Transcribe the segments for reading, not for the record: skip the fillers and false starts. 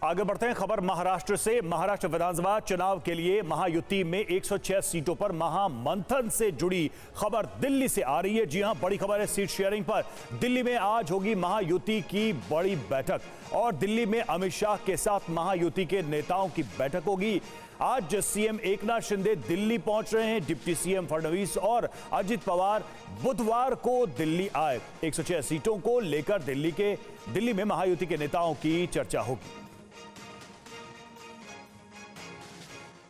आगे बढ़ते हैं खबर महाराष्ट्र से। महाराष्ट्र विधानसभा चुनाव के लिए महायुति में 106 सीटों पर महामंथन से जुड़ी खबर दिल्ली से आ रही है। जी हां, बड़ी खबर है सीट शेयरिंग पर। दिल्ली में आज होगी महायुति की बड़ी बैठक और दिल्ली में अमित शाह के साथ महायुति के नेताओं की बैठक होगी। आज सीएम एकनाथ शिंदे दिल्ली पहुंच रहे हैं। डिप्टी सीएम फडणवीस और अजित पवार बुधवार को दिल्ली आए। 106 सीटों को लेकर दिल्ली में महायुति के नेताओं की चर्चा होगी।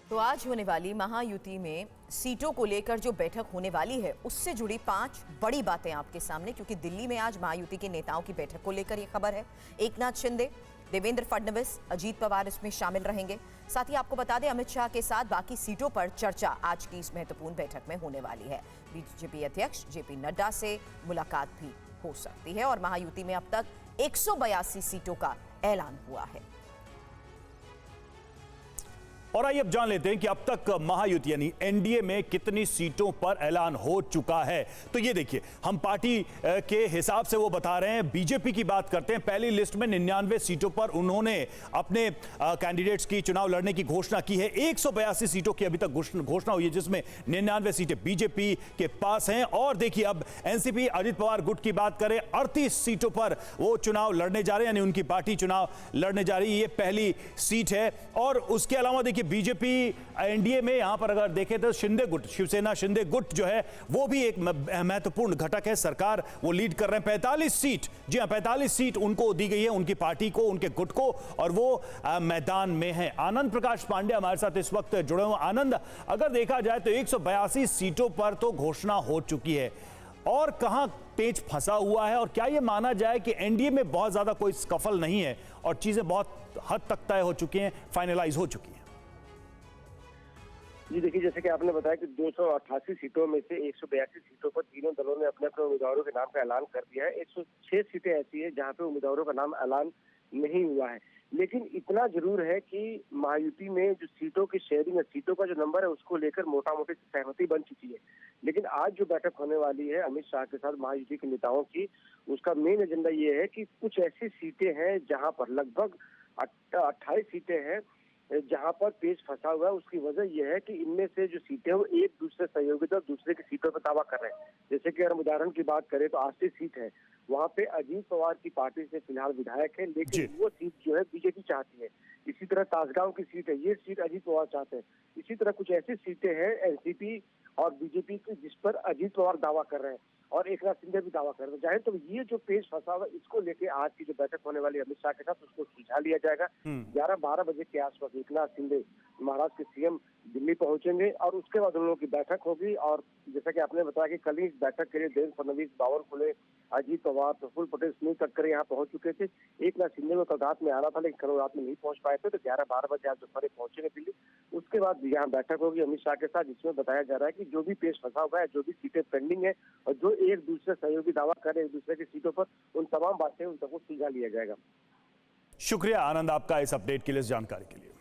तो आज होने वाली महायुति में सीटों को लेकर जो बैठक होने वाली है उससे जुड़ी 5 बड़ी बातें आपके सामने, क्योंकि दिल्ली में आज महायुति के नेताओं की बैठक को लेकर यह खबर है। एकनाथ शिंदे, देवेंद्र फडणवीस, अजीत पवार इसमें शामिल रहेंगे। साथ ही आपको बता दें, अमित शाह के साथ बाकी सीटों पर चर्चा आज की इस महत्वपूर्ण बैठक में होने वाली है। बीजेपी अध्यक्ष जेपी नड्डा से मुलाकात भी हो सकती है और महायुति में अब तक 182 सीटों का ऐलान हुआ है। और आइए अब जान लेते हैं कि अब तक महायुति यानी एनडीए में कितनी सीटों पर ऐलान हो चुका है। तो ये देखिए, हम पार्टी के हिसाब से वो बता रहे हैं। बीजेपी की बात करते हैं। पहली लिस्ट में 99 सीटों पर उन्होंने अपने कैंडिडेट्स की चुनाव लड़ने की घोषणा की है। 182 सीटों की अभी तक घोषणा हुई है, जिसमें 99 सीटें बीजेपी के पास हैं। और देखिए, अब एनसीपी अजित पवार गुट की बात करें, 38 सीटों पर वो चुनाव लड़ने जा रहे हैं, यानी उनकी पार्टी चुनाव लड़ने जा रही है। ये पहली सीट है। और उसके अलावा देखिए, बीजेपी एनडीए में यहां पर अगर देखें तो शिंदे गुट, शिवसेना शिंदे गुट जो है वो भी एक महत्वपूर्ण घटक है। सरकार वो लीड कर रहे हैं। 45 सीट, जी हां, 45 सीट उनको दी गई है, उनकी पार्टी को, उनके गुट को, और वो मैदान में है। आनंद प्रकाश पांडे हमारे साथ इस वक्त जुड़े हुए। आनंद, अगर देखा जाए तो 182 सीटों पर तो घोषणा हो चुकी है, और कहां पेच फंसा हुआ है, और क्या यह माना जाए कि एनडीए में बहुत ज्यादा कोई स्कफल नहीं है और चीजें बहुत हद तक तय हो चुकी हैं, फाइनलाइज हो चुकी हैं? जी देखिए, जैसे कि आपने बताया कि 288 सीटों में से 182 सीटों पर तीनों दलों ने अपने अपने उम्मीदवारों के नाम का ऐलान कर दिया है। 106 सीटें ऐसी है जहां पे उम्मीदवारों का नाम ऐलान नहीं हुआ है। लेकिन इतना जरूर है कि महायुति में जो सीटों की शेयरिंग है, सीटों का जो नंबर है, उसको लेकर मोटा मोटी सहमति बन चुकी है। लेकिन आज जो बैठक होने वाली है अमित शाह के साथ महायुति के नेताओं की, उसका मेन एजेंडा ये है कि कुछ ऐसी सीटें हैं जहां पर लगभग 28 सीटें हैं जहां पर पेच फंसा हुआ है। उसकी वजह यह है कि इनमें से जो सीटें हैं वो एक दूसरे सहयोगी और दूसरे की सीटों पर दावा कर रहे हैं। जैसे कि अगर हम उदाहरण की बात करें तो आष्टी सीट है, वहां पे अजीत पवार की पार्टी से फिलहाल विधायक है, लेकिन वो सीट जो है बीजेपी चाहती है। इसी तरह ताजगांव की सीट है, ये सीट अजीत पवार चाहते हैं। इसी तरह कुछ ऐसी सीटें हैं एनसीपी और बीजेपी की जिस पर अजीत पवार दावा कर रहे हैं और एकनाथ शिंदे भी दावा कर रहे हैं। चाहे तो ये जो पेच फंसा हुआ, इसको लेके आज की जो बैठक होने वाली है अमित शाह के साथ, उसको सुलझा लिया जाएगा। 11-12 बजे के आसपास एकनाथ शिंदे, महाराष्ट्र के सीएम, दिल्ली पहुंचेंगे और उसके बाद उन लोगों की बैठक होगी। और जैसा कि आपने बताया कि कल ही इस बैठक के लिए देवेंद्र फडणवीस, बावनकुळे, अजीत पवार, प्रफुल्ल पटेल, सुनील तटकरे यहाँ पहुंच चुके थे। एकनाथ शिंदे को कल रात में आना था, लेकिन कल रात में नहीं पहुंच पाए थे, तो 11-12 बजे आज दोपहर पहुंचेंगे दिल्ली। उसके बाद यहाँ बैठक होगी अमित शाह के साथ, जिसमें बताया जा रहा है कि जो भी पेच फंसा हुआ है, जो भी सीटें पेंडिंग है और जो एक दूसरे सहयोगी दावा कर रहे हैं एक दूसरे की सीटों पर, उन तमाम बातें उन सबको सुलझा लिया जाएगा। शुक्रिया आनंद आपका इस अपडेट के लिए, इस जानकारी के लिए।